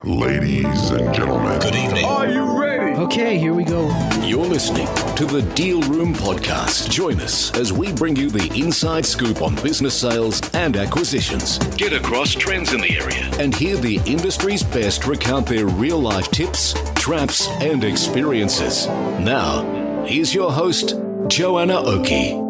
Ladies and gentlemen, Good evening. Are you ready? Okay, here we go. You're listening to the Deal Room Podcast. Join us as we bring you the inside scoop on business sales and acquisitions. Get across trends in the area and hear the industry's best recount their real-life tips, traps, and experiences. Now, here's your host, Joanna Oakey.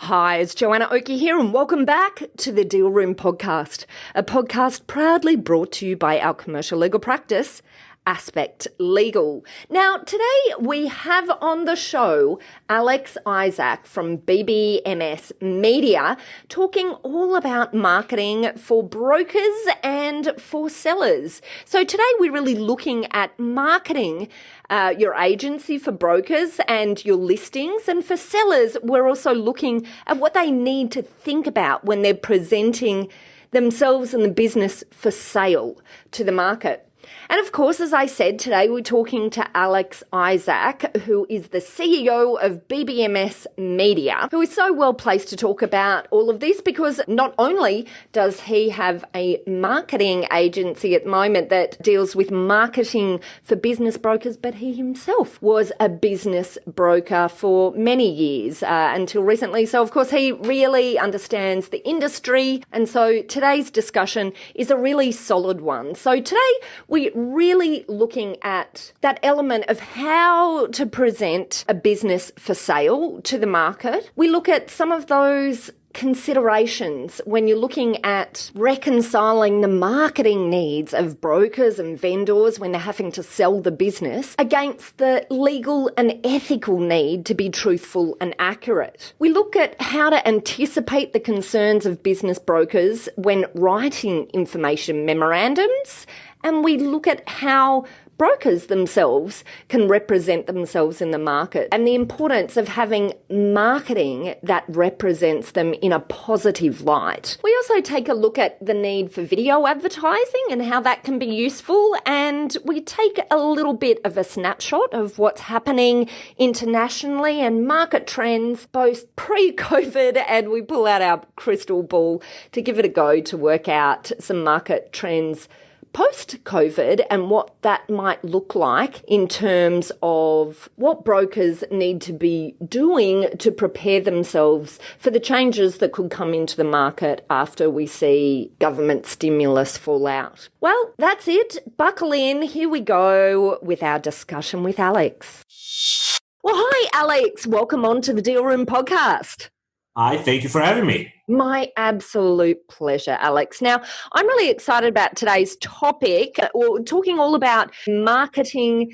Hi, it's Joanna Oakey here, and welcome back to the Deal Room Podcast, a podcast proudly brought to you by our commercial legal practice, Aspect Legal. Now, today we have on the show Alex Izsak from BBMS Media talking all about marketing for brokers and for sellers. So today we're really looking at marketing your agency for brokers and your listings, and for sellers we're also looking at what they need to think about when they're presenting themselves and the business for sale to the market. And of course, as I said, today we're talking to Alex Izsak, who is the CEO of BBMS Media, who is so well placed to talk about all of this because not only does he have a marketing agency at the moment that deals with marketing for business brokers, but he himself was a business broker for many years until recently. So, of course, he really understands the industry. And so today's discussion is a really solid one. So today we're really looking at that element of how to present a business for sale to the market. We look at some of those considerations when you're looking at reconciling the marketing needs of brokers and vendors when they're having to sell the business against the legal and ethical need to be truthful and accurate. We look at how to anticipate the concerns of business brokers when writing information memorandums, and we look at how brokers themselves can represent themselves in the market and the importance of having marketing that represents them in a positive light. We also take a look at the need for video advertising and how that can be useful, and we take a little bit of a snapshot of what's happening internationally and market trends both pre-COVID, and we pull out our crystal ball to give it a go to work out some market trends post-COVID and what that might look like in terms of what brokers need to be doing to prepare themselves for the changes that could come into the market after we see government stimulus fall out. Well, that's it. Buckle in. Here we go with our discussion with Alex. Well, hi, Alex. Welcome on to the Deal Room Podcast. Hi, thank you for having me. My absolute pleasure, Alex. Now, I'm really excited about today's topic. We're talking all about marketing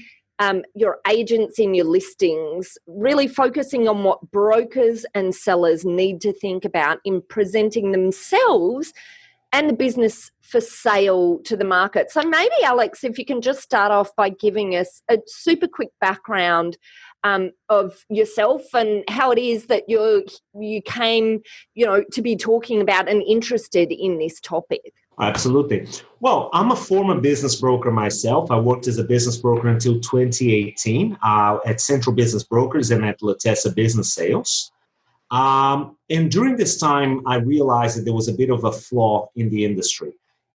your agency and your listings, really focusing on what brokers and sellers need to think about in presenting themselves and the business for sale to the market. So maybe, Alex, if you can just start off by giving us a super quick background of yourself and how it is that you came, to be talking about and interested in this topic. Absolutely. Well, I'm a former business broker myself. I worked as a business broker until 2018 at Central Business Brokers and at Latessa Business Sales. And during this time, I realized that there was a bit of a flaw in the industry,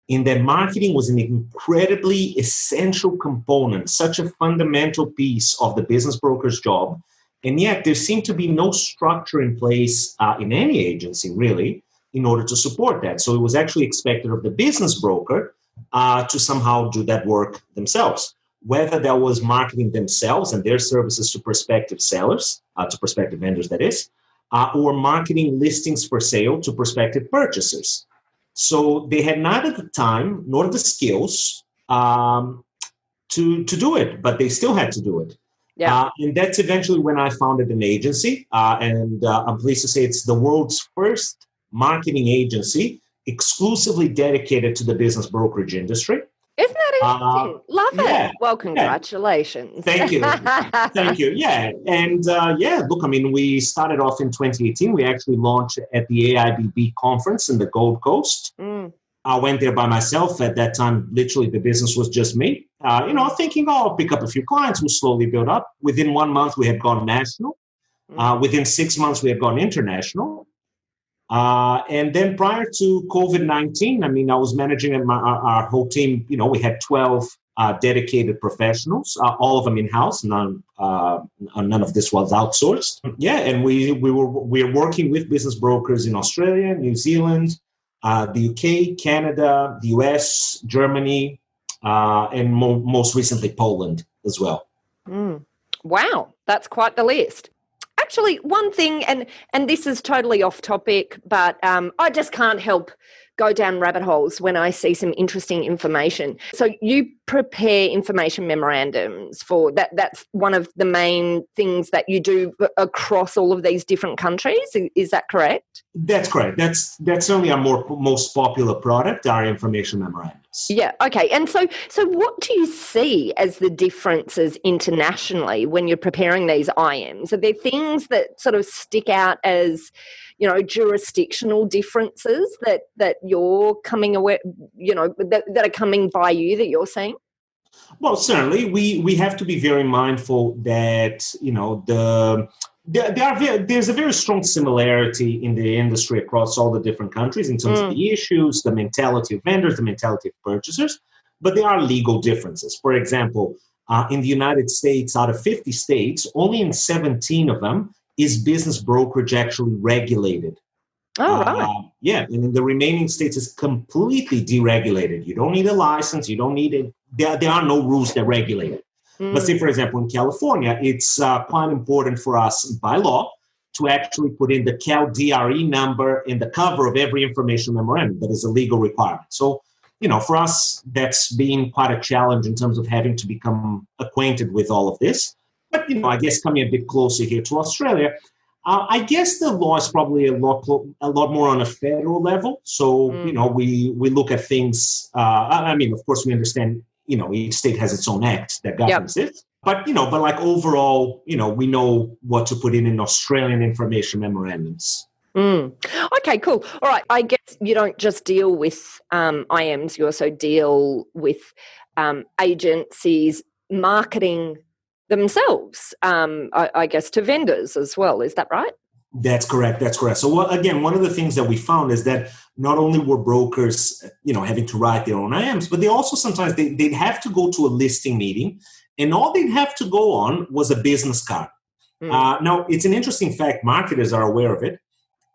in that marketing was an incredibly essential component, such a fundamental piece of the business broker's job. And yet there seemed to be no structure in place in any agency, really, in order to support that. So it was actually expected of the business broker to somehow do that work themselves, whether that was marketing themselves and their services to prospective sellers, to prospective vendors, that is, or marketing listings for sale to prospective purchasers. So they had neither the time nor the skills to do it, but they still had to do it. Yeah. And that's eventually when I founded an agency. And I'm pleased to say it's the world's first marketing agency exclusively dedicated to the business brokerage industry. Isn't that interesting? Love it. Yeah, well, congratulations. Thank you. Thank you. Yeah. And look, we started off in 2018. We actually launched at the AIBB conference in the Gold Coast. I went there by myself. At that time, literally the business was just me, thinking, I'll pick up a few clients, we'll slowly build up. Within 1 month, we had gone national. Within 6 months, we had gone international. And then prior to COVID-19, I mean, I was managing our whole team. You know, we had 12 dedicated professionals, all of them in-house. None of this was outsourced. Yeah, and we are working with business brokers in Australia, New Zealand, the UK, Canada, the US, Germany, and most recently Poland as well. Wow, that's quite the list. Actually, one thing, and this is totally off topic, but I just can't help go down rabbit holes when I see some interesting information. So you prepare information memorandums for that. That's one of the main things that you do across all of these different countries. Is that correct? That's correct. That's certainly our most popular product, our information memorandums. Yeah. Okay. And so what do you see as the differences internationally when you're preparing these IMs? Are there things that sort of stick out as, you know, jurisdictional differences that you're coming away, you know, that are coming by you that you're seeing? Well, certainly we have to be very mindful that, you know, there's a very strong similarity in the industry across all the different countries in terms of the issues, the mentality of vendors, the mentality of purchasers, but there are legal differences. For example, in the United States, out of 50 states, only in 17 of them is business brokerage actually regulated. Oh, right. Yeah, and in the remaining states, it's completely deregulated. You don't need a license. You don't need it. There are no rules that regulate it. But say, for example, in California, it's quite important for us by law to actually put in the Cal DRE number in the cover of every information memorandum. That is a legal requirement. So, you know, for us, that's been quite a challenge in terms of having to become acquainted with all of this. But, you know, I guess coming a bit closer here to Australia, I guess the law is probably a lot more on a federal level. So, you know, we look at things. I mean, of course, we understand, you know, each state has its own act that governs it. But, you know, like overall, you know, we know what to put in Australian information memorandums. Okay, cool. All right. I guess you don't just deal with IMs, you also deal with agencies marketing themselves, I guess, to vendors as well. Is that right? That's correct. So again, one of the things that we found is that not only were brokers, you know, having to write their own IMs, but they also sometimes they'd have to go to a listing meeting, and all they'd have to go on was a business card. Now, it's an interesting fact, marketers are aware of it,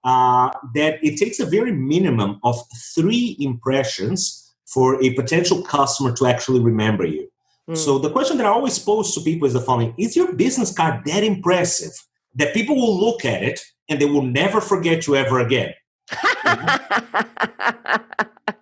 that it takes a very minimum of 3 impressions for a potential customer to actually remember you. So the question that I always pose to people is the following: is your business card that impressive that people will look at it and they will never forget you ever again?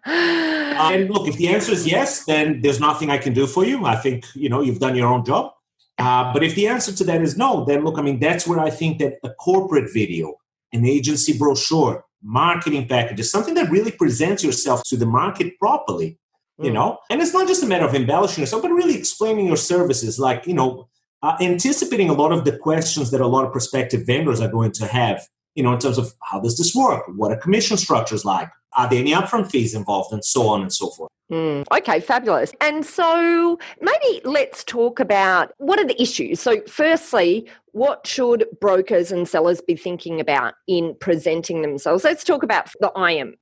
And look, if the answer is yes, then there's nothing I can do for you. I think, you know, you've done your own job. But if the answer to that is no, then look, I mean, that's where I think that a corporate video, an agency brochure, marketing package is something that really presents yourself to the market properly, you know? And it's not just a matter of embellishing yourself, but really explaining your services, like, you know, anticipating a lot of the questions that a lot of prospective vendors are going to have, you know, in terms of how does this work? What are commission structures like? Are there any upfront fees involved? And so on and so forth. Okay, fabulous. And so maybe let's talk about what are the issues. So firstly, what should brokers and sellers be thinking about in presenting themselves? Let's talk about the IM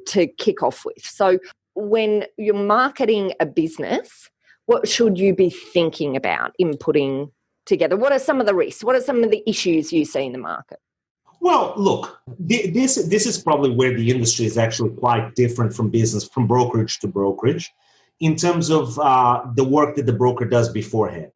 to kick off with. So when you're marketing a business, what should you be thinking about in putting together? What are some of the risks? What are some of the issues you see in the market? Well, look, this is probably where the industry is actually quite different from brokerage to brokerage, in terms of the work that the broker does beforehand.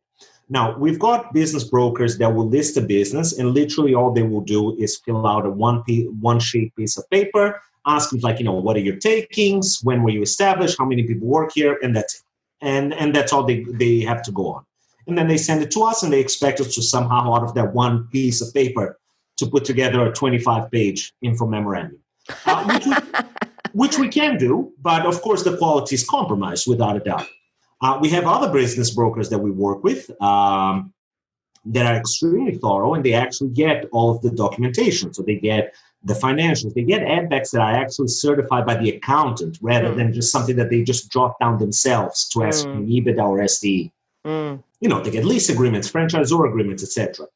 Now, we've got business brokers that will list a business, and literally all they will do is fill out a one-sheet piece of paper, asking, like, you know, what are your takings, when were you established, how many people work here, and that's it. And that's all they have to go on. And then they send it to us, and they expect us to somehow, out of that one piece of paper, to put together a 25-page info memorandum, which we can do, but of course the quality is compromised without a doubt. We have other business brokers that we work with that are extremely thorough, and they actually get all of the documentation. So they get the financials, they get add-backs that are actually certified by the accountant rather than just something that they just jot down themselves to ask in EBITDA or SDE. You know, they get lease agreements, franchisor agreements, etc.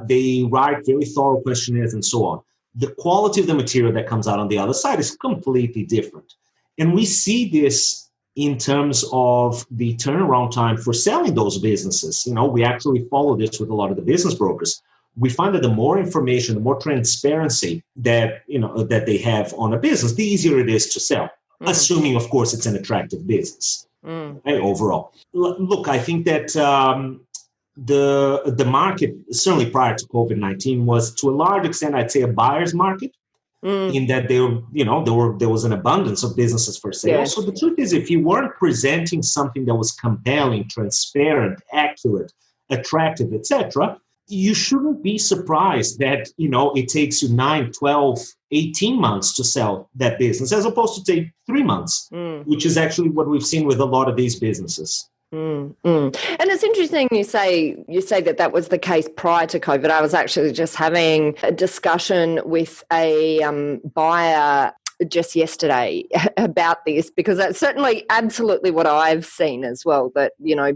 They write very thorough questionnaires and so on. the quality of the material that comes out on the other side is completely different. And we see this in terms of the turnaround time for selling those businesses. We actually follow this with a lot of the business brokers. We find that the more information, the more transparency that they have on a business, the easier it is to sell, assuming, of course, it's an attractive business. Overall. Look, I think that the market, certainly prior to COVID-19, was to a large extent, I'd say, a buyer's market. In that there was an abundance of businesses for sale. Yes. So the truth is, if you weren't presenting something that was compelling, transparent, accurate, attractive, etc., you shouldn't be surprised that it takes you 9, 12, 18 months to sell that business, as opposed to take 3 months, which is actually what we've seen with a lot of these businesses. And it's interesting you say that was the case prior to COVID. I was actually just having a discussion with a buyer just yesterday about this, because that's certainly absolutely what I've seen as well, that,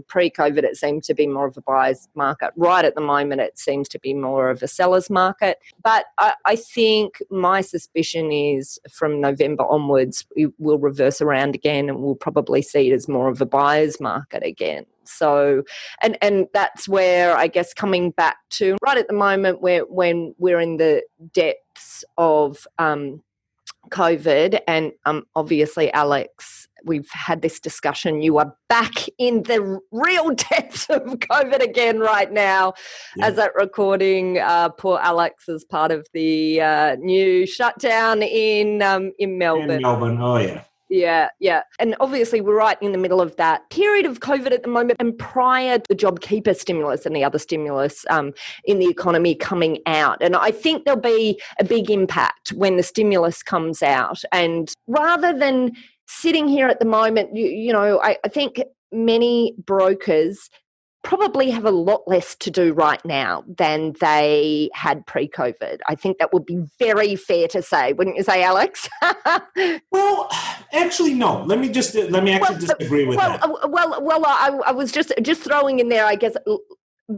pre-COVID it seemed to be more of a buyer's market. Right at the moment it seems to be more of a seller's market. But I think my suspicion is from November onwards it will reverse around again, and we'll probably see it as more of a buyer's market again. So, and that's where, I guess, coming back to right at the moment when we're in the depths of COVID, and obviously, Alex, we've had this discussion. You are back in the real depths of COVID again right now, as that recording. Poor Alex is part of the new shutdown in Melbourne. In Melbourne, oh yeah. Yeah. And obviously we're right in the middle of that period of COVID at the moment, and prior to the JobKeeper stimulus and the other stimulus in the economy coming out. And I think there'll be a big impact when the stimulus comes out. And rather than sitting here at the moment, I think many brokers probably have a lot less to do right now than they had pre-COVID. I think that would be very fair to say, wouldn't you say, Alex? Well, actually, no. Let me disagree with that. Well, I was just throwing in there, I guess,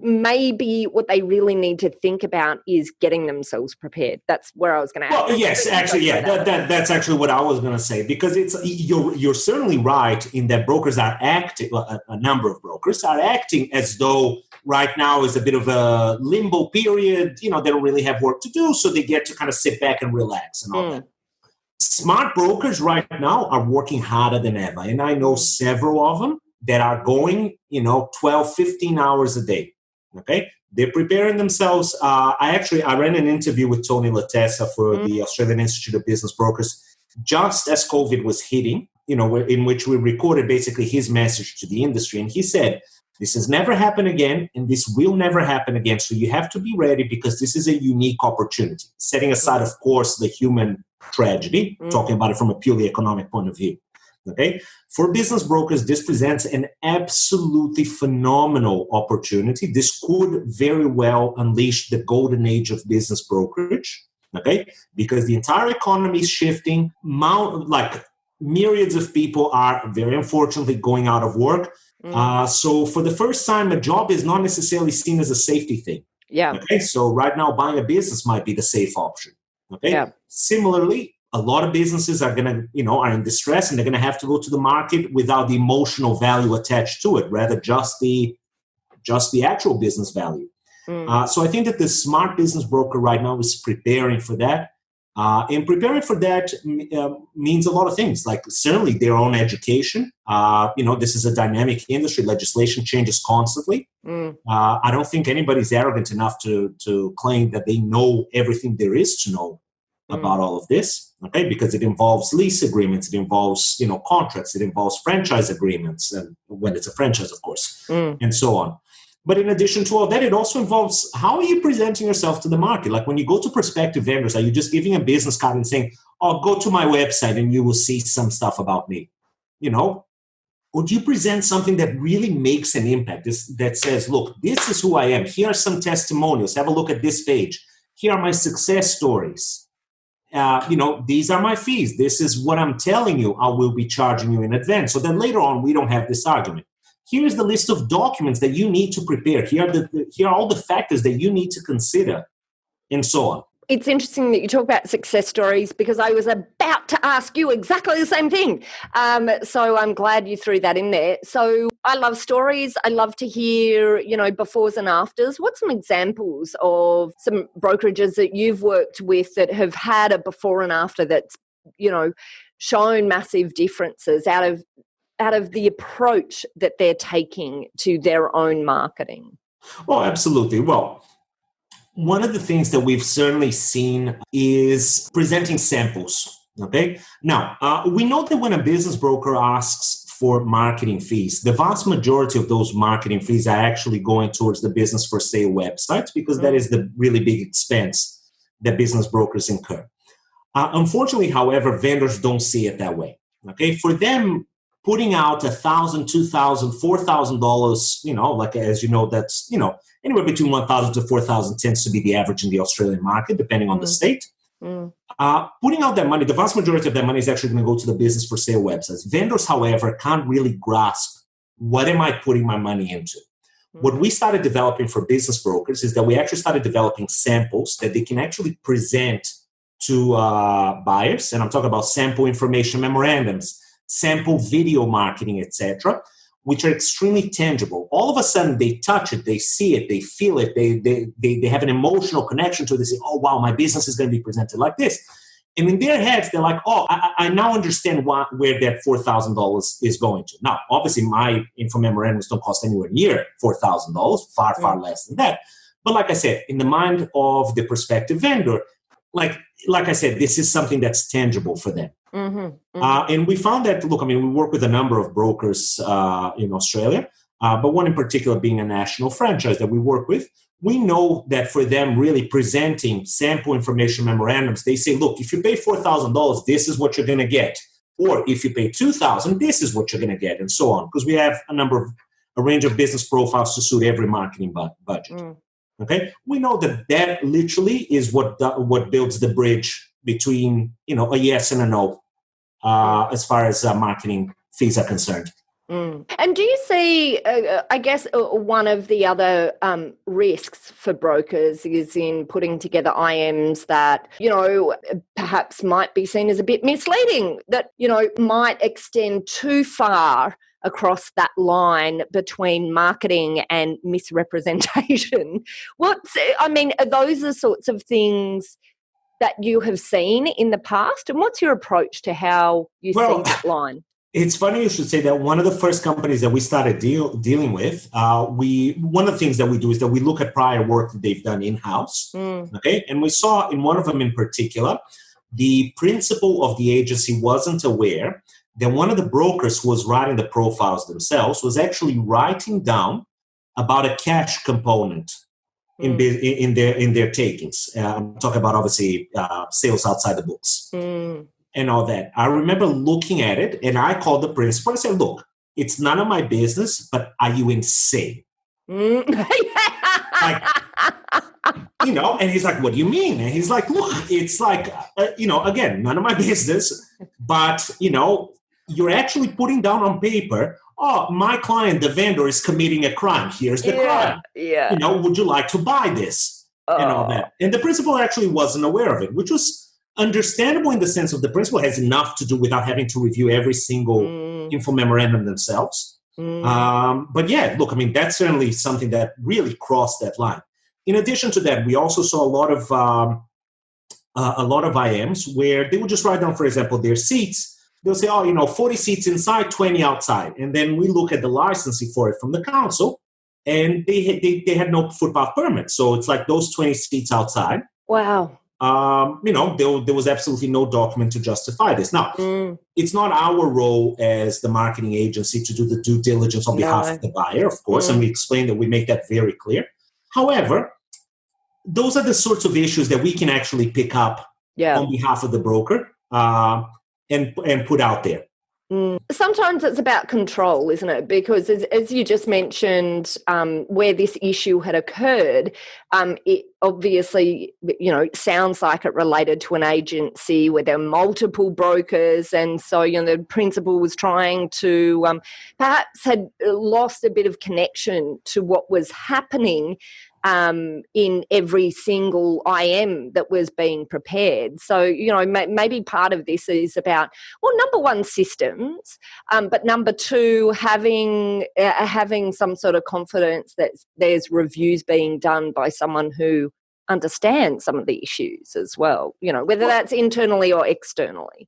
maybe what they really need to think about is getting themselves prepared. That's where I was going to ask. Well, yes, actually, yeah, that's actually what I was going to say, because you're certainly right in that brokers are acting, a number of brokers are acting as though right now is a bit of a limbo period. They don't really have work to do, so they get to kind of sit back and relax and all that. Smart brokers right now are working harder than ever, and I know several of them that are going, 12, 15 hours a day. Okay, they're preparing themselves. I ran an interview with Tony Latessa for the Australian Institute of Business Brokers just as COVID was hitting, in which we recorded basically his message to the industry. And he said, this has never happened again, and this will never happen again. So you have to be ready, because this is a unique opportunity. Setting aside, of course, the human tragedy, talking about it from a purely economic point of view. Okay, for business brokers, this presents an absolutely phenomenal opportunity. This could very well unleash the golden age of business brokerage. Okay, because the entire economy is shifting. Myriads of people are very unfortunately going out of work. So for the first time, a job is not necessarily seen as a safety thing. Yeah. Okay, so right now, buying a business might be the safe option. Okay. Yeah. Similarly, a lot of businesses are are in distress, and they're going to have to go to the market without the emotional value attached to it, rather just the actual business value. So I think that the smart business broker right now is preparing for that. And preparing for that means a lot of things, like certainly their own education. This is a dynamic industry. Legislation changes constantly. I don't think anybody's arrogant enough to claim that they know everything there is to know about all of this, okay? Because it involves lease agreements, it involves, contracts, it involves franchise agreements, and when it's a franchise, of course, and so on. But in addition to all that, it also involves how are you presenting yourself to the market? Like when you go to prospective vendors, are you just giving a business card and saying, oh, go to my website and you will see some stuff about me, Or do you present something that really makes an impact, that says, look, this is who I am. Here are some testimonials. Have a look at this page. Here are my success stories. These are my fees. This is what I'm telling you. I will be charging you in advance. So then later on, we don't have this argument. Here's the list of documents that you need to prepare. Here are all the factors that you need to consider, and so on. It's interesting that you talk about success stories because I was about to ask you exactly the same thing. So I'm glad you threw that in there. So I love stories. I love to hear, befores and afters. What's some examples of some brokerages that you've worked with that have had a before and after that's, shown massive differences out of the approach that they're taking to their own marketing? Oh, absolutely. Well, one of the things that we've certainly seen is presenting samples. Okay. Now, we know that when a business broker asks for marketing fees, the vast majority of those marketing fees are actually going towards the business for sale websites because that is the really big expense that business brokers incur. Unfortunately, however, vendors don't see it that way. Okay. For them, putting out $1,000, $2,000, $4,000, like as you know, that's anywhere between $1,000 to $4,000 tends to be the average in the Australian market, depending on the state. Putting out that money, the vast majority of that money is actually going to go to the business for sale websites. Vendors, however, can't really grasp what am I putting my money into. What we started developing for business brokers is that we actually started developing samples that they can actually present to buyers, and I'm talking about sample information memorandums, sample video marketing, etc., which are extremely tangible. All of a sudden, they touch it, they see it, they feel it, they have an emotional connection to it. They say, oh, wow, my business is going to be presented like this. And in their heads, they're like, oh, I now understand where that $4,000 is going to. Now, obviously, my info memorandums don't cost anywhere near $4,000, far less than that. But like I said, in the mind of the prospective vendor, like I said, this is something that's tangible for them. And we found that, we work with a number of brokers in Australia, but one in particular being a national franchise that we work with. We know that for them really presenting sample information memorandums, they say, look, if you pay $4,000, this is what you're going to get. Or if you pay $2,000, this is what you're going to get, and so on. Because we have a range of business profiles to suit every marketing budget. Okay, we know that literally is what builds the bridge between a yes and a no as far as marketing fees are concerned. And do you see, I guess, one of the other risks for brokers is in putting together IMs that, perhaps might be seen as a bit misleading, that, might extend too far across that line between marketing and misrepresentation? Are those the sorts of things that you have seen in the past? And what's your approach to how you see that line? It's funny you should say that. One of the first companies that we started dealing with, one of the things that we do is that we look at prior work that they've done in-house. Okay, and we saw in one of them in particular, the principal of the agency wasn't aware that one of the brokers who was writing the profiles themselves was actually writing down about a cash component in their takings. I'm talking about obviously sales outside the books. And all that. I remember looking at it, and I called the principal and said, look, it's none of my business, but are you insane? And he's like, what do you mean? And he's like, look, it's like, again, none of my business, but, you're actually putting down on paper, oh, my client, the vendor, is committing a crime. Here's the crime. Yeah. Would you like to buy this? And all that. And the principal actually wasn't aware of it, which was understandable in the sense of the principal has enough to do without having to review every single info memorandum themselves. But yeah, look, that's certainly something that really crossed that line. In addition to that, we also saw a lot of IMs where they would just write down, for example, their seats. They'll say, 40 seats inside, 20 outside. And then we look at the licensing for it from the council, and they had no footpath permit. So it's like those 20 seats outside. Wow. There was absolutely no document to justify this. Now, it's not our role as the marketing agency to do the due diligence on behalf of the buyer, of course, and we explain that we make that very clear. However, those are the sorts of issues that we can actually pick up on behalf of the broker and put out there. Sometimes it's about control, isn't it? Because as you just mentioned, where this issue had occurred, it obviously, sounds like it related to an agency where there are multiple brokers. And so, the principal was trying to perhaps had lost a bit of connection to what was happening in every single IM that was being prepared. So, maybe part of this is about, well, number one, systems, but number two, having some sort of confidence that there's reviews being done by someone who understands some of the issues as well, whether that's internally or externally.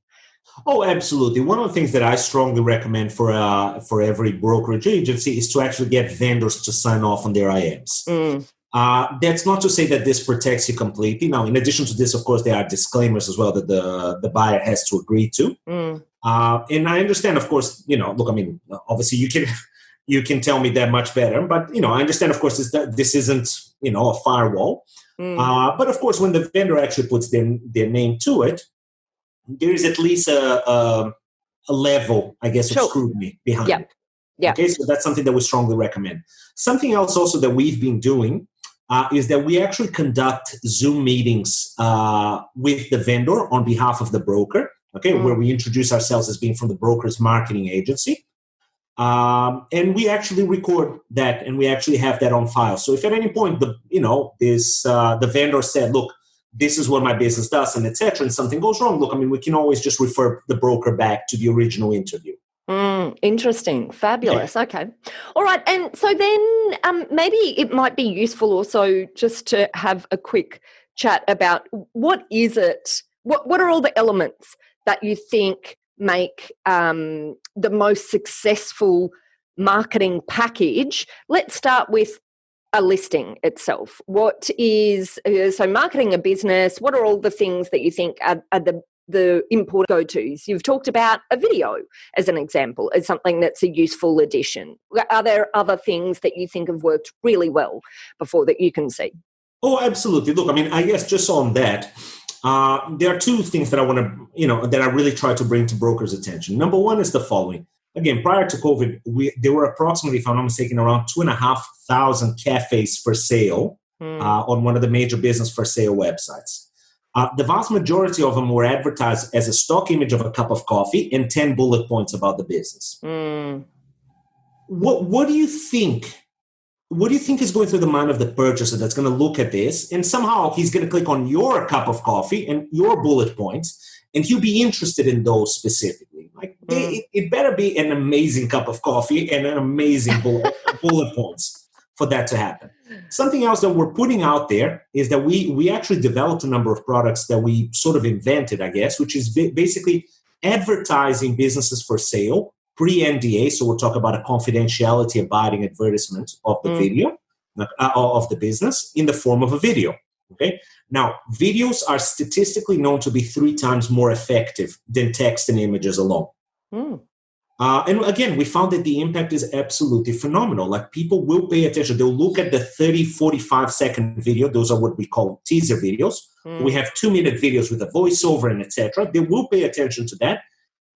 Oh, absolutely. One of the things that I strongly recommend for every brokerage agency is to actually get vendors to sign off on their IMs. That's not to say that this protects you completely. Now, in addition to this, of course, there are disclaimers as well that the buyer has to agree to. And I understand, of course, look, I mean, obviously you can tell me that much better, but, I understand, of course, this isn't, a firewall. But of course, when the vendor actually puts their name to it, there is at least a level, I guess, of scrutiny behind it. Yeah. Okay, so that's something that we strongly recommend. Something else also that we've been doing is that we actually conduct Zoom meetings with the vendor on behalf of the broker, where we introduce ourselves as being from the broker's marketing agency. And we actually record that, and we actually have that on file. So if at any point the vendor said, look, this is what my business does, and et cetera, and something goes wrong, look, I mean, we can always just refer the broker back to the original interview. Interesting. Fabulous. Yeah. Okay. All right. And so then maybe it might be useful also just to have a quick chat about what is it, what are all the elements that you think make the most successful marketing package? Let's start with a listing itself. What is, so marketing a business, what are all the things that you think are the important go-tos? You've talked about a video as an example, as something that's a useful addition. Are there other things that you think have worked really well before that you can see? Oh, absolutely. Look, I mean, I guess just on that, there are two things that I want to, that I really try to bring to brokers' attention. Number one is the following. Again, prior to COVID, there were approximately, if I'm not mistaken, around 2,500 cafes for sale on one of the major business for sale websites. The vast majority of them were advertised as a stock image of a cup of coffee and 10 bullet points about the business. What do you think? What do you think is going through the mind of the purchaser that's going to look at this, and somehow he's going to click on your cup of coffee and your bullet points, and he'll be interested in those specifically? Like it better be an amazing cup of coffee and an amazing bullet points for that to happen. Something else that we're putting out there is that we actually developed a number of products that we sort of invented, I guess, which is basically advertising businesses for sale pre-NDA. So we'll talk about a confidentiality abiding advertisement of the video, of the business in the form of a video. Okay. Now, videos are statistically known to be 3 times more effective than text and images alone. And again, we found that the impact is absolutely phenomenal. Like, people will pay attention. They'll look at the 30, 45-second video. Those are what we call teaser videos. We have 2-minute videos with a voiceover and etc. They will pay attention to that.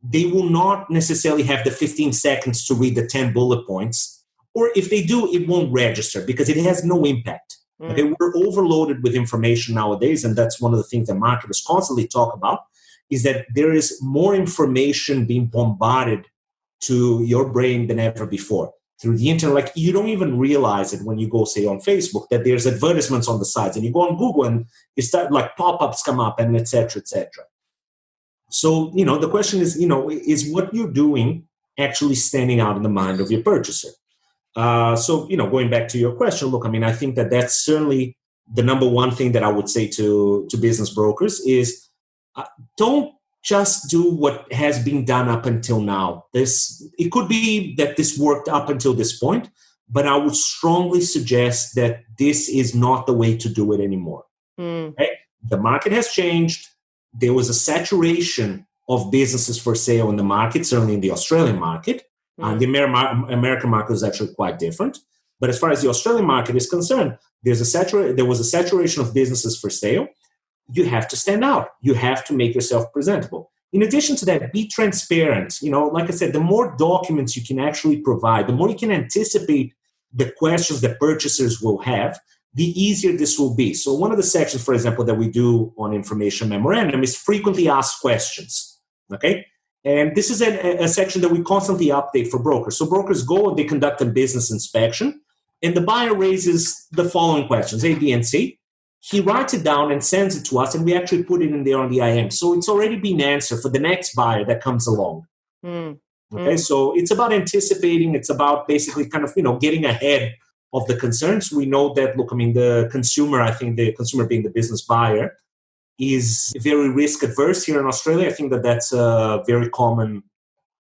They will not necessarily have the 15 seconds to read the 10 bullet points. Or if they do, it won't register because it has no impact. Okay, we're overloaded with information nowadays, and that's one of the things that marketers constantly talk about, is that there is more information being bombarded to your brain than ever before through the internet. Like, you don't even realize it when you go, say, on Facebook, that there's advertisements on the sides, and you go on Google and you start, like, pop-ups come up, and et cetera, et cetera. So, the question is, is what you're doing actually standing out in the mind of your purchaser? So, going back to your question, look, I mean, I think that that's certainly the number one thing that I would say to business brokers is don't just do what has been done up until now. It could be that this worked up until this point, but I would strongly suggest that this is not the way to do it anymore. Okay? The market has changed. There was a saturation of businesses for sale in the market, certainly in the Australian market. The American market is actually quite different. But as far as the Australian market is concerned, there was a saturation of businesses for sale. You have to stand out. You have to make yourself presentable. In addition to that, be transparent. Like I said, the more documents you can actually provide, the more you can anticipate the questions that purchasers will have, the easier this will be. So one of the sections, for example, that we do on information memorandum is frequently asked questions, okay? And this is a section that we constantly update for brokers. So brokers go and they conduct a business inspection, and the buyer raises the following questions, A, B, and C. He writes it down and sends it to us, and we actually put it in there on the IM. So it's already been answered for the next buyer that comes along. Okay, so it's about anticipating. It's about basically kind of, getting ahead of the concerns. We know that, the consumer, I think the consumer being the business buyer, is very risk adverse here in Australia. I think that's a very common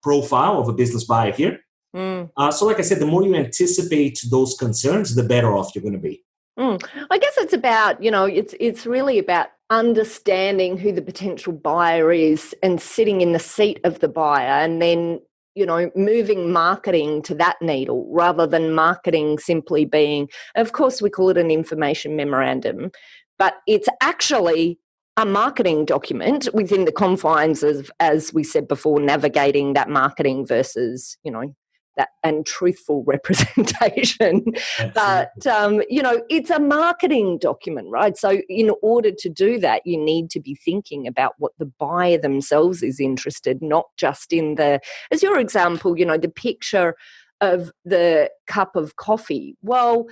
profile of a business buyer here. So like I said, the more you anticipate those concerns, the better off you're going to be. I guess it's about, it's really about understanding who the potential buyer is and sitting in the seat of the buyer, and then, moving marketing to that needle rather than marketing simply being, of course, we call it an information memorandum, but it's actually a marketing document within the confines of, as we said before, navigating that marketing versus, that and truthful representation. But, it's a marketing document, right? So in order to do that, you need to be thinking about what the buyer themselves is interested, not just in as your example, the picture of the cup of coffee. Well,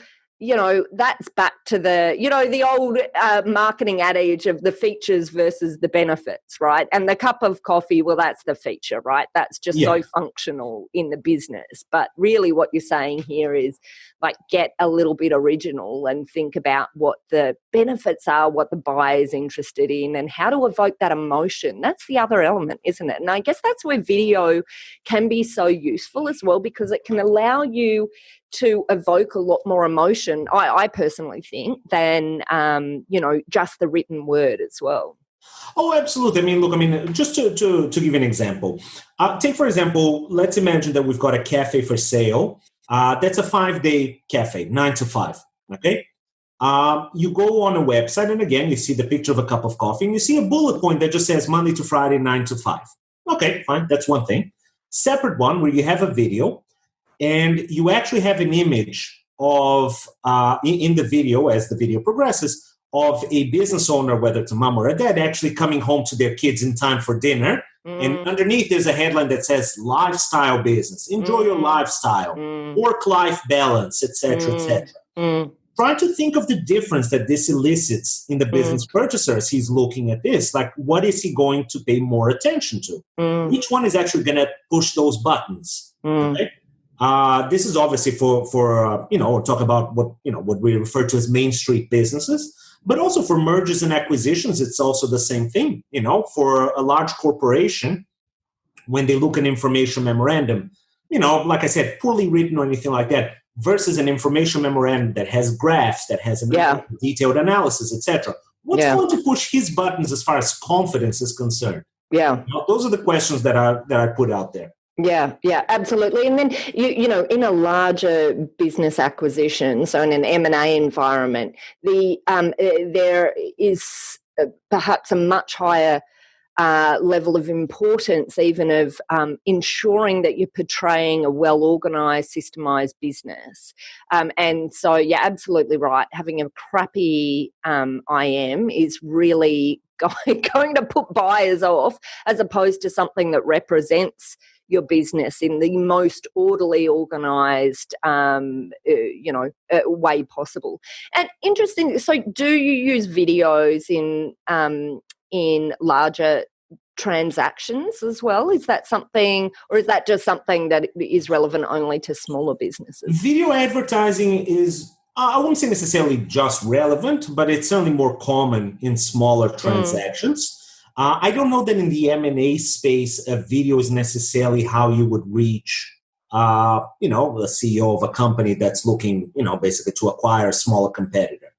that's back to the old marketing adage of the features versus the benefits, right? And the cup of coffee, well, that's the feature, right? That's just so functional in the business. But really what you're saying here is get a little bit original and think about what the benefits are, what the buyer is interested in, and how to evoke that emotion. That's the other element, isn't it? And I guess that's where video can be so useful as well, because it can allow you to evoke a lot more emotion, I personally think, than, just the written word as well. Oh, absolutely. Just to give you an example. Take, for example, let's imagine that we've got a cafe for sale. That's a 5-day cafe, 9 to 5, okay? You go on a website, and again, you see the picture of a cup of coffee, and you see a bullet point that just says Monday to Friday, 9 to 5. Okay, fine, that's one thing. Separate one where you have a video, and you actually have an image of, in the video, as the video progresses, of a business owner, whether it's a mom or a dad, actually coming home to their kids in time for dinner. And underneath there's a headline that says lifestyle business, enjoy your lifestyle, work-life balance, etc., etc. Try to think of the difference that this elicits in the business purchaser as he's looking at this. What is he going to pay more attention to? Which one is actually going to push those buttons? Okay? This is obviously for talk about what we refer to as Main Street businesses, but also for mergers and acquisitions. It's also the same thing. For a large corporation, when they look at information memorandum, like I said, poorly written or anything like that, versus an information memorandum that has graphs, that has a detailed analysis, etc. What's going to push his buttons as far as confidence is concerned? Those are the questions that I put out there. Yeah, absolutely. And then, in a larger business acquisition, so in an M&A environment, there is perhaps a much higher level of importance even of ensuring that you're portraying a well-organised, systemised business. And so, you're absolutely right. Having a crappy IM is really going to put buyers off, as opposed to something that represents your business in the most orderly, organised, way possible. And interesting. So, do you use videos in larger transactions as well? Is that something, or is that just something that is relevant only to smaller businesses? Video advertising is, I wouldn't say necessarily just relevant, but it's certainly more common in smaller transactions. I don't know that in the M&A space, a video is necessarily how you would reach, the CEO of a company that's looking, basically to acquire a smaller competitor.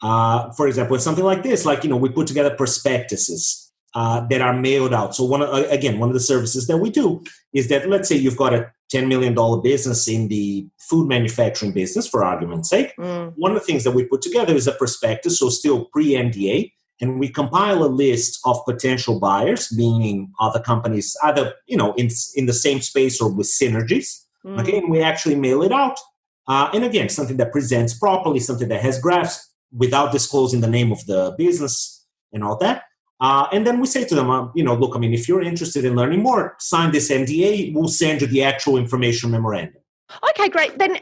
For example, it's something like this, we put together prospectuses that are mailed out. So one of the services that we do is that, let's say you've got a $10 million business in the food manufacturing business, for argument's sake. One of the things that we put together is a prospectus, so still pre-NDA, and we compile a list of potential buyers, meaning other companies, either in the same space or with synergies. Okay, and we actually mail it out. And again, something that presents properly, something that has graphs without disclosing the name of the business and all that. And then we say to them, look, if you're interested in learning more, sign this NDA. We'll send you the actual information memorandum. Okay, great. Then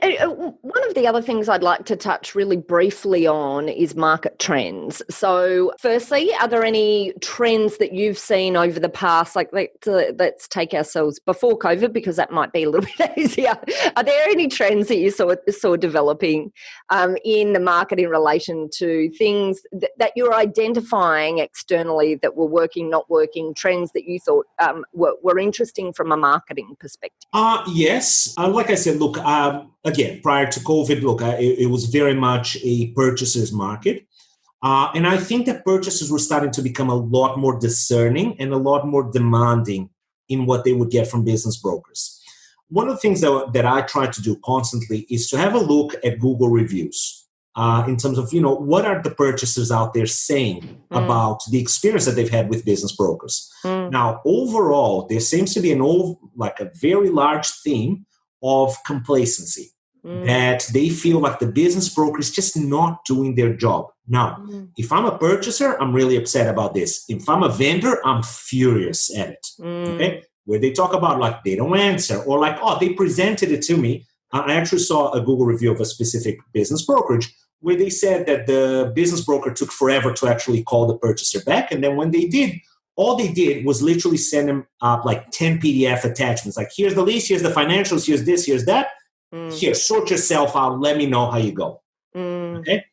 one of the other things I'd like to touch really briefly on is market trends. So firstly, are there any trends that you've seen over the past, like let's take ourselves before COVID, because that might be a little bit easier. Are there any trends that you saw developing in the market in relation to things that you're identifying externally that were working, not working, trends that you thought were interesting from a marketing perspective? Yes. Like I said, look, again, prior to COVID, look, it was very much a purchaser's market. And I think that purchasers were starting to become a lot more discerning and a lot more demanding in what they would get from business brokers. One of the things that I try to do constantly is to have a look at Google reviews in terms of, what are the purchasers out there saying about the experience that they've had with business brokers. Now, overall, there seems to be a very large theme of complacency, that they feel like the business broker is just not doing their job. Now, if I'm a purchaser, I'm really upset about this. If I'm a vendor, I'm furious at it. Okay, where they talk about they don't answer, or they presented it to me. I actually saw a Google review of a specific business brokerage where they said that the business broker took forever to actually call the purchaser back, and then when they did, all they did was literally send them 10 PDF attachments. Here's the lease, here's the financials, here's this, here's that. Here, sort yourself out. Let me know how you go. Okay?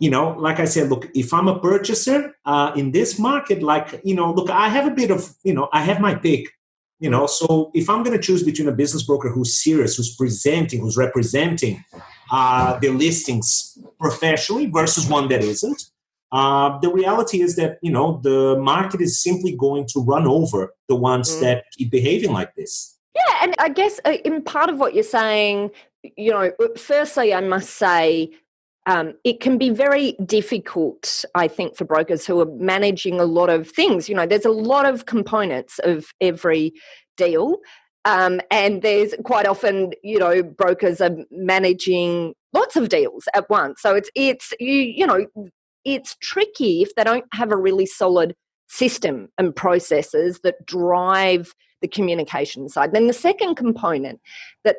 Like I said, look, if I'm a purchaser in this market, look, I have a bit of, I have my pick. So if I'm going to choose between a business broker who's serious, who's presenting, who's representing their listings professionally versus one that isn't, the reality is that, the market is simply going to run over the ones that keep behaving like this. Yeah, and I guess in part of what you're saying, firstly, I must say, it can be very difficult, I think, for brokers who are managing a lot of things. There's a lot of components of every deal. And there's quite often, brokers are managing lots of deals at once. So it's tricky if they don't have a really solid system and processes that drive the communication side. Then the second component that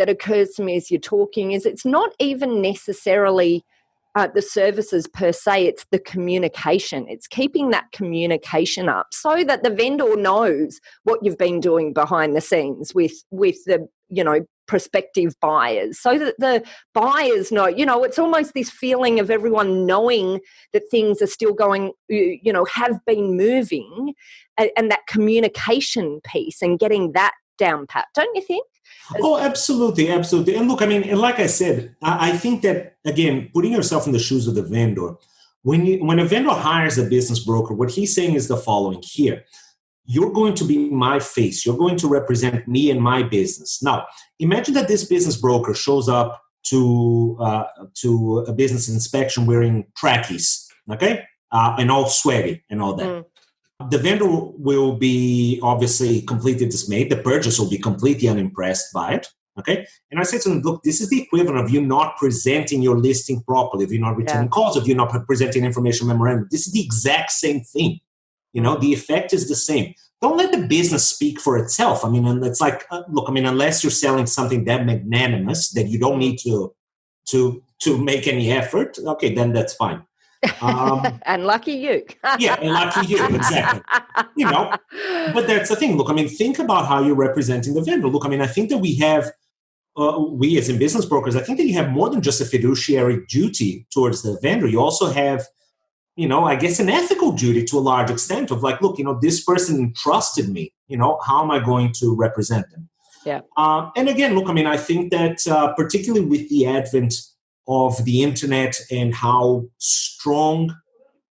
occurs to me as you're talking is it's not even necessarily the services per se, it's the communication. It's keeping that communication up so that the vendor knows what you've been doing behind the scenes with the prospective buyers, so that the buyers know, it's almost this feeling of everyone knowing that things are still going, have been moving, and that communication piece and getting that down pat, don't you think? Oh, absolutely. Absolutely. And look, and like I said, I think that, again, putting yourself in the shoes of the vendor, when a vendor hires a business broker, what he's saying is the following here. You're going to be my face. You're going to represent me and my business. Now, imagine that this business broker shows up to a business inspection wearing trackies, okay, and all sweaty and all that. The vendor will be obviously completely dismayed. The purchaser will be completely unimpressed by it, okay? And I said to them, look, this is the equivalent of you not presenting your listing properly, if you're not returning calls, if you're not presenting information memorandum. This is the exact same thing. The effect is the same. Don't let the business speak for itself. It's look, unless you're selling something that magnanimous that you don't need to make any effort, okay, then that's fine. And lucky you. Yeah, and lucky you, exactly. But that's the thing. Look, think about how you're representing the vendor. Look, I think that we have, we as in business brokers, I think that you have more than just a fiduciary duty towards the vendor. You also have, I guess an ethical duty to a large extent of look, this person entrusted me, how am I going to represent them? Yeah. And again, look, I think that particularly with the advent of the internet and how strong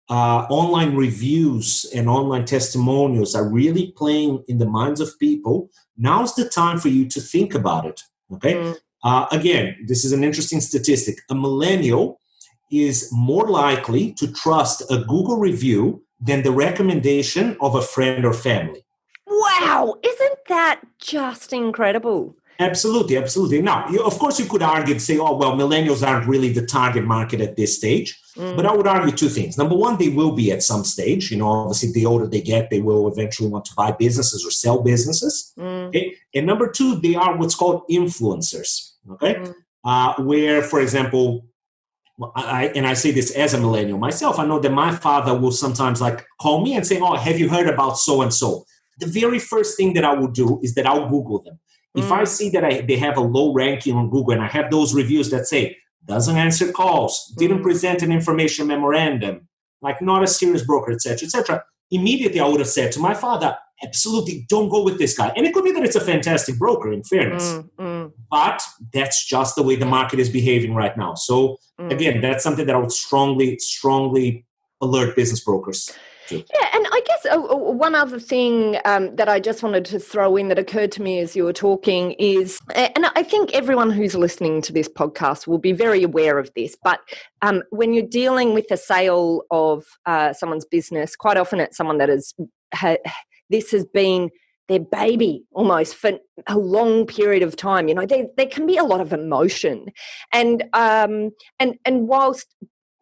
online reviews and online testimonials are really playing in the minds of people, now's the time for you to think about it, okay? Again, this is an interesting statistic. A millennial is more likely to trust a Google review than the recommendation of a friend or family. Wow, isn't that just incredible? Absolutely, absolutely. Now, of course, you could argue and say, oh, well, millennials aren't really the target market at this stage. But I would argue two things. Number one, they will be at some stage. Obviously, the older they get, they will eventually want to buy businesses or sell businesses. Okay? And number two, they are what's called influencers. Okay, where, for example, I say this as a millennial myself, I know that my father will sometimes call me and say, oh, have you heard about so-and-so? The very first thing that I will do is that I'll Google them. If I see that they have a low ranking on Google and I have those reviews that say, doesn't answer calls, didn't present an information memorandum, not a serious broker, etc., immediately I would have said to my father, absolutely don't go with this guy. And it could be that it's a fantastic broker, in fairness. But that's just the way the market is behaving right now. So again, that's something that I would strongly alert business brokers to. Yeah, and I guess one other thing that I just wanted to throw in that occurred to me as you were talking is, and I think everyone who's listening to this podcast will be very aware of this, but when you're dealing with a sale of someone's business, quite often it's someone that this has been their baby almost for a long period of time. There can be a lot of emotion, and whilst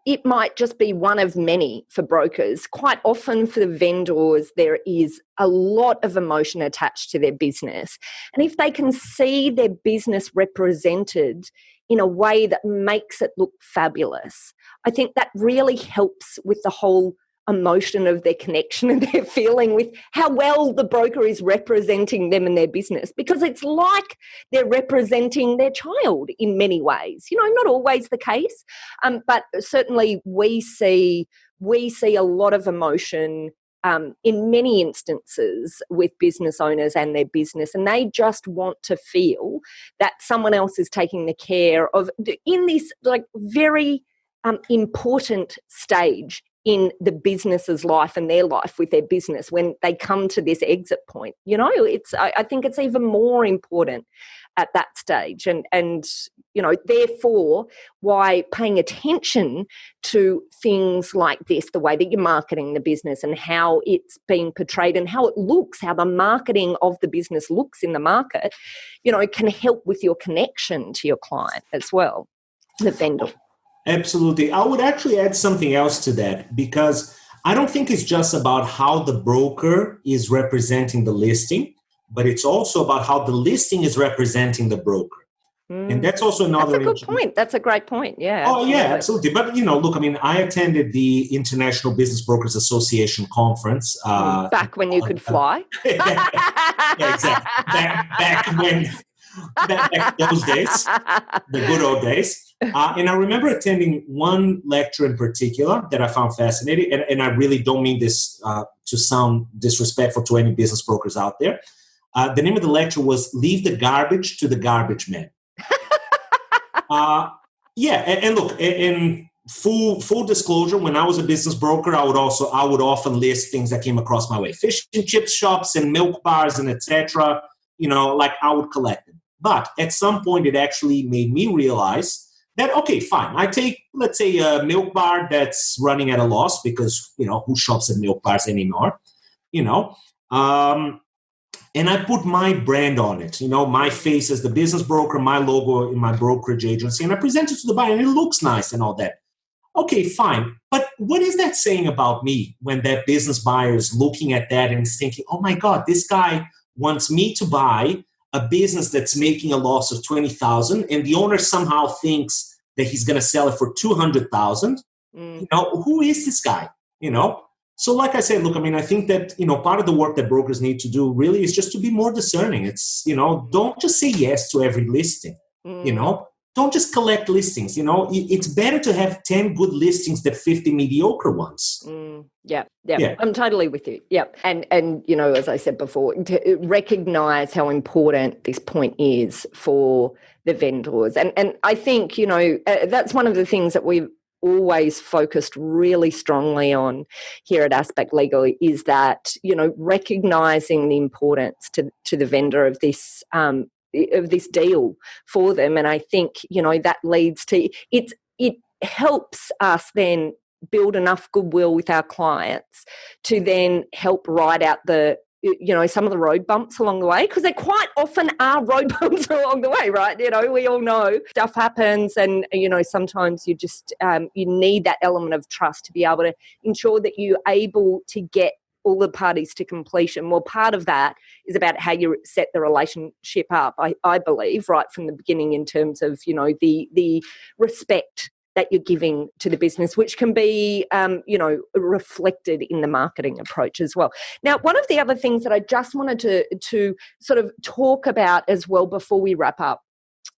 it might just be one of many for brokers, quite often for the vendors, there is a lot of emotion attached to their business. And if they can see their business represented in a way that makes it look fabulous, I think that really helps with the whole emotion of their connection and their feeling with how well the broker is representing them and their business, because it's like they're representing their child in many ways. Not always the case, but certainly we see a lot of emotion in many instances with business owners and their business, and they just want to feel that someone else is taking the care of in this very important stage in the business's life and their life with their business when they come to this exit point. I think it's even more important at that stage, and therefore why paying attention to things like this, the way that you're marketing the business and how it's being portrayed and how it looks, how the marketing of the business looks in the market, can help with your connection to your client as well, the vendor. Absolutely. I would actually add something else to that, because I don't think it's just about how the broker is representing the listing, but it's also about how the listing is representing the broker. And that's also another... That's a good point. That's a great point. Yeah. Oh, absolutely. Yeah, absolutely. But, look, I attended the International Business Brokers Association conference. Back when you could fly. Yeah, exactly. Back when... Back those days, the good old days. And I remember attending one lecture in particular that I found fascinating. And I really don't mean this to sound disrespectful to any business brokers out there. The name of the lecture was Leave the Garbage to the Garbage Man. And look, in full disclosure, when I was a business broker, I would often list things that came across my way. Fish and chip shops and milk bars and etc. I would collect them. But at some point, it actually made me realize that, okay, fine. I take, let's say, a milk bar that's running at a loss because, who shops at milk bars anymore, and I put my brand on it, my face as the business broker, my logo in my brokerage agency, and I present it to the buyer, and it looks nice and all that. Okay, fine. But what is that saying about me when that business buyer is looking at that and is thinking, oh my God, this guy wants me to buy a business that's making a loss of $20,000, and the owner somehow thinks that he's going to sell it for $200,000. Who is this guy? So like I said, look, I think that, part of the work that brokers need to do really is just to be more discerning. It's, don't just say yes to every listing, Don't just collect listings. It's better to have 10 good listings than 50 mediocre ones. Yeah. I'm totally with you. Yeah. And as I said before, to recognize how important this point is for the vendors. And I think, that's one of the things that we've always focused really strongly on here at Aspect Legal is that, recognizing the importance to the vendor of this deal for them. And I think, that leads to it helps us then build enough goodwill with our clients to then help ride out the some of the road bumps along the way, because there quite often are road bumps along the way, right? We all know stuff happens, and sometimes you just you need that element of trust to be able to ensure that you're able to get all the parties to completion. Well, part of that is about how you set the relationship up, I believe, right from the beginning, in terms of, the respect that you're giving to the business, which can be, reflected in the marketing approach as well. Now, one of the other things that I just wanted to sort of talk about as well before we wrap up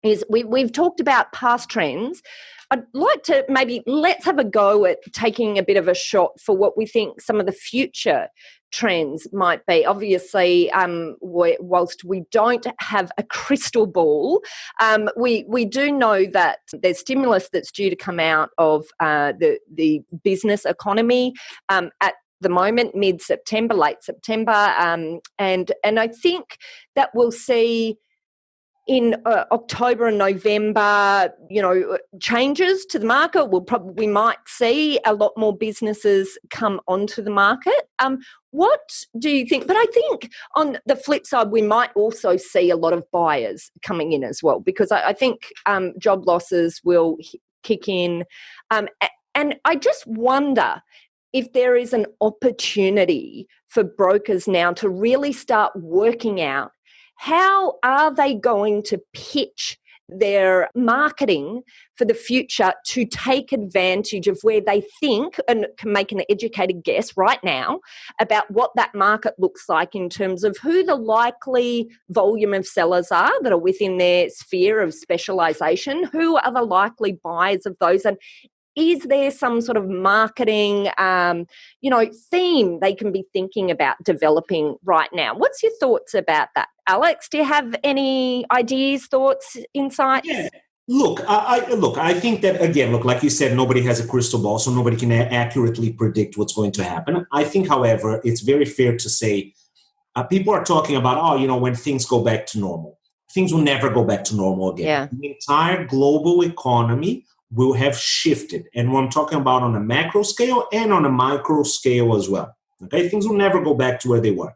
is we've talked about past trends. I'd like to let's have a go at taking a bit of a shot for what we think some of the future trends might be. Obviously, whilst we don't have a crystal ball, we do know that there's stimulus that's due to come out of the business economy at the moment, mid-September, late September, and I think that we'll see in October and November, changes to the market. We might see a lot more businesses come onto the market. What do you think? But I think on the flip side, we might also see a lot of buyers coming in as well, because I think job losses will kick in. And I just wonder if there is an opportunity for brokers now to really start working out how are they going to pitch their marketing for the future to take advantage of where they think and can make an educated guess right now about what that market looks like in terms of who the likely volume of sellers are that are within their sphere of specialisation, who are the likely buyers of those, and is there some sort of marketing, theme they can be thinking about developing right now? What's your thoughts about that, Alex? Do you have any ideas, thoughts, insights? Yeah. I think that, again, like you said, nobody has a crystal ball, so nobody can accurately predict what's going to happen. I think, however, it's very fair to say people are talking about, when things go back to normal. Things will never go back to normal again. Yeah. The entire global economy will have shifted. And what I'm talking about on a macro scale and on a micro scale as well. Okay, things will never go back to where they were.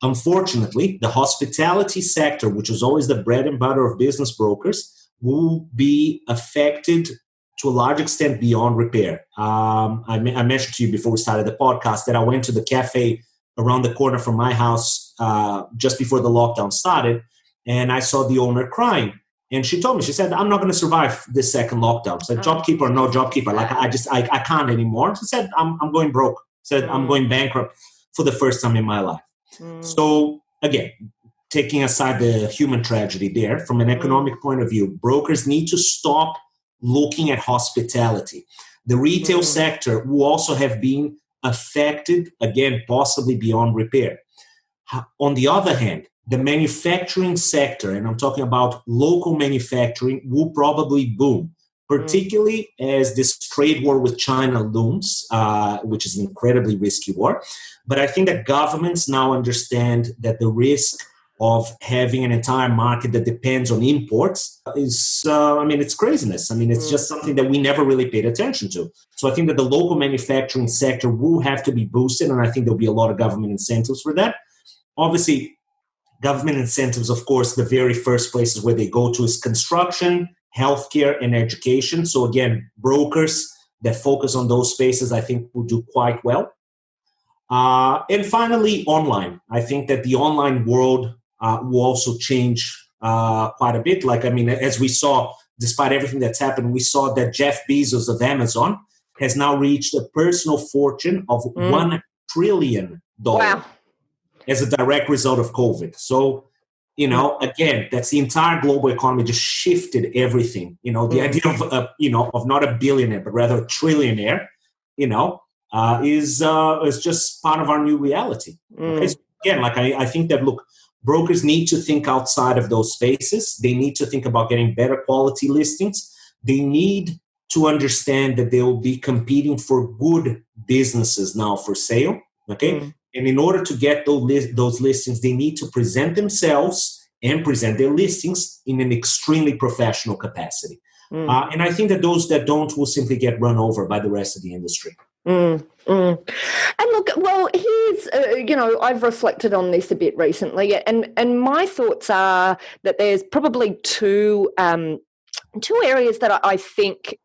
Unfortunately, the hospitality sector, which is always the bread and butter of business brokers, will be affected to a large extent beyond repair. I mentioned to you before we started the podcast that I went to the cafe around the corner from my house just before the lockdown started, and I saw the owner crying. And she told me, she said, I'm not going to survive this second lockdown. She said, JobKeeper or no JobKeeper, I can't anymore. She said, I'm going broke. She said, I'm going bankrupt for the first time in my life. So again, taking aside the human tragedy there, from an economic point of view, brokers need to stop looking at hospitality. The retail sector will also have been affected, again, possibly beyond repair. On the other hand, the manufacturing sector, and I'm talking about local manufacturing, will probably boom, particularly as this trade war with China looms, which is an incredibly risky war. But I think that governments now understand that the risk of having an entire market that depends on imports is, it's craziness. It's just something that we never really paid attention to. So I think that the local manufacturing sector will have to be boosted, and I think there'll be a lot of government incentives for that. Obviously, government incentives, of course, the very first places where they go to is construction, healthcare, and education. So again, brokers that focus on those spaces, I think, will do quite well. And finally, online. I think that the online world will also change quite a bit. As we saw, despite everything that's happened, we saw that Jeff Bezos of Amazon has now reached a personal fortune of $1 trillion. Wow. As a direct result of COVID. So, again, that's the entire global economy just shifted everything. The idea of not a billionaire, but rather a trillionaire, is just part of our new reality. Okay? So again, I think that, look, brokers need to think outside of those spaces. They need to think about getting better quality listings. They need to understand that they will be competing for good businesses now for sale. Okay. And in order to get those listings, they need to present themselves and present their listings in an extremely professional capacity. And I think that those that don't will simply get run over by the rest of the industry. Mm, mm. And look, well, here's, I've reflected on this a bit recently, and my thoughts are that there's probably two areas that I think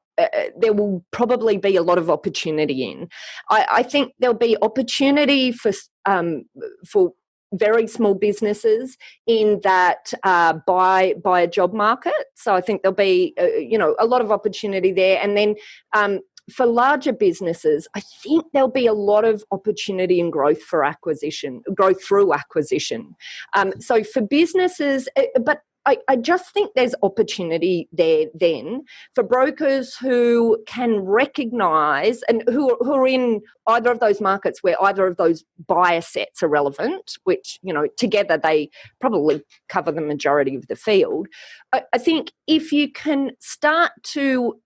there will probably be a lot of opportunity in. I think there'll be opportunity for very small businesses in that buy a job market. So I think there'll be a lot of opportunity there, and then for larger businesses, I think there'll be a lot of opportunity and growth through acquisition. So for businesses, but I just think there's opportunity there then for brokers who can recognise and who are in either of those markets where either of those buyer sets are relevant, which, together they probably cover the majority of the field. I think if you can start to,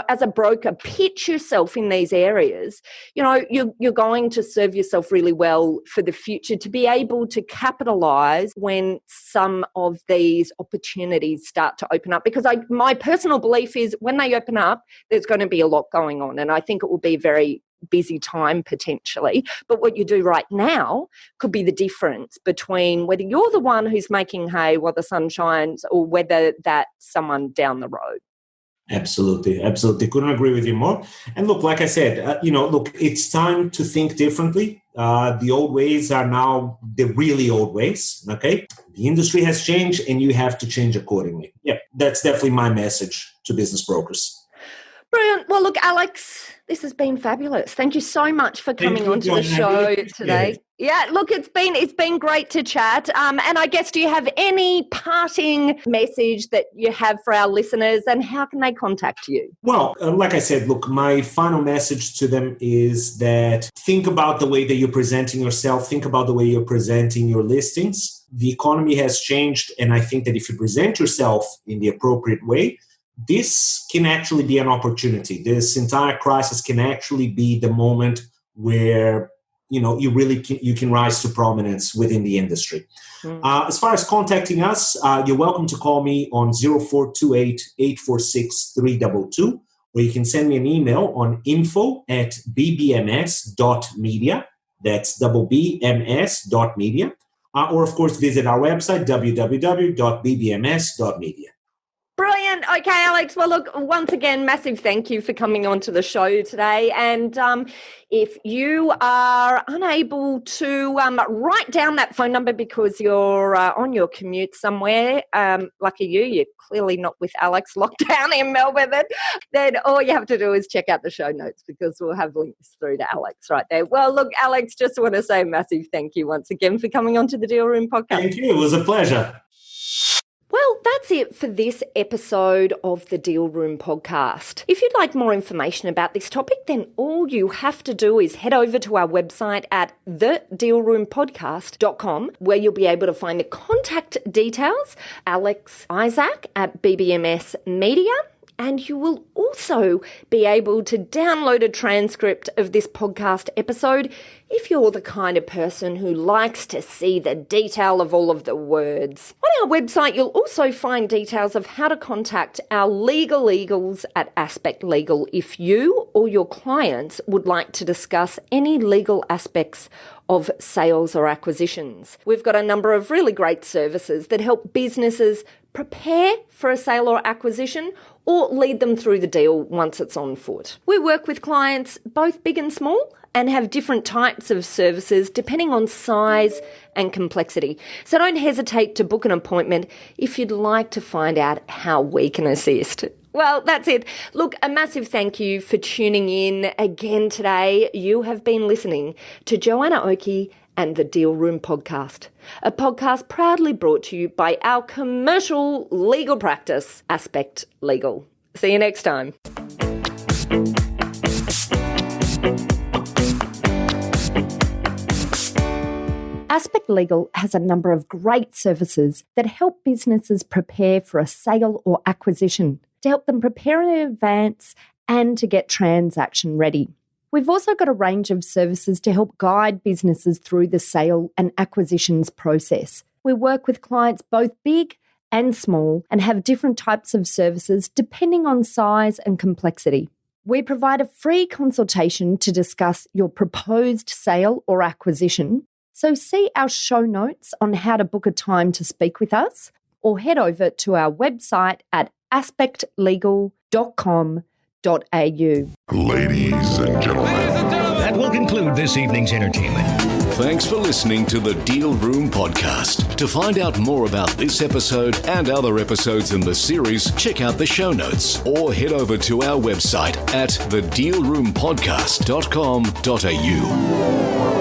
as a broker, pitch yourself in these areas, you're going to serve yourself really well for the future to be able to capitalise when some of these opportunities start to open up. Because my personal belief is when they open up, there's going to be a lot going on, and I think it will be a very busy time potentially. But what you do right now could be the difference between whether you're the one who's making hay while the sun shines or whether that's someone down the road. Absolutely. Couldn't agree with you more. And look, like I said, it's time to think differently. The old ways are now the really old ways. Okay. The industry has changed and you have to change accordingly. Yeah, that's definitely my message to business brokers. Brilliant. Well, look, Alex, this has been fabulous. Thank you so much for coming onto the show today. Yeah, look, it's been great to chat. And I guess, do you have any parting message that you have for our listeners, and how can they contact you? Well, like I said, look, my final message to them is that think about the way that you're presenting yourself. Think about the way you're presenting your listings. The economy has changed, and I think that if you present yourself in the appropriate way, this can actually be an opportunity. This entire crisis can actually be the moment where you can rise to prominence within the industry. As far as contacting us, you're welcome to call me on 0428-846-322, or you can send me an email on info@bbms.media. That's BBMS.media. Or, of course, visit our website, www.bbms.media. Brilliant. Okay, Alex. Well, look, once again, massive thank you for coming on to the show today. And if you are unable to write down that phone number because you're on your commute somewhere, lucky you're clearly not with Alex locked down in Melbourne, then all you have to do is check out the show notes because we'll have links through to Alex right there. Well, look, Alex, just want to say a massive thank you once again for coming on to the Deal Room podcast. Thank you. It was a pleasure. Well, that's it for this episode of the Deal Room podcast. If you'd like more information about this topic, then all you have to do is head over to our website at thedealroompodcast.com, where you'll be able to find the contact details, Alex Izsak at BBMS Media, and you will also be able to download a transcript of this podcast episode if you're the kind of person who likes to see the detail of all of the words. On our website, you'll also find details of how to contact our legal eagles at Aspect Legal if you or your clients would like to discuss any legal aspects of sales or acquisitions. We've got a number of really great services that help businesses prepare for a sale or acquisition or lead them through the deal once it's on foot. We work with clients both big and small and have different types of services depending on size and complexity. So don't hesitate to book an appointment if you'd like to find out how we can assist. Well, that's it. Look, a massive thank you for tuning in again today. You have been listening to Joanna Oakey and the Deal Room podcast, a podcast proudly brought to you by our commercial legal practice, Aspect Legal. See you next time. Aspect Legal has a number of great services that help businesses prepare for a sale or acquisition, to help them prepare in advance and to get transaction ready. We've also got a range of services to help guide businesses through the sale and acquisitions process. We work with clients both big and small and have different types of services depending on size and complexity. We provide a free consultation to discuss your proposed sale or acquisition. So see our show notes on how to book a time to speak with us, or head over to our website at aspectlegal.com.au. Ladies and gentlemen. That will conclude this evening's entertainment. Thanks for listening to the Deal Room Podcast. To find out more about this episode and other episodes in the series, check out the show notes or head over to our website at thedealroompodcast.com.au.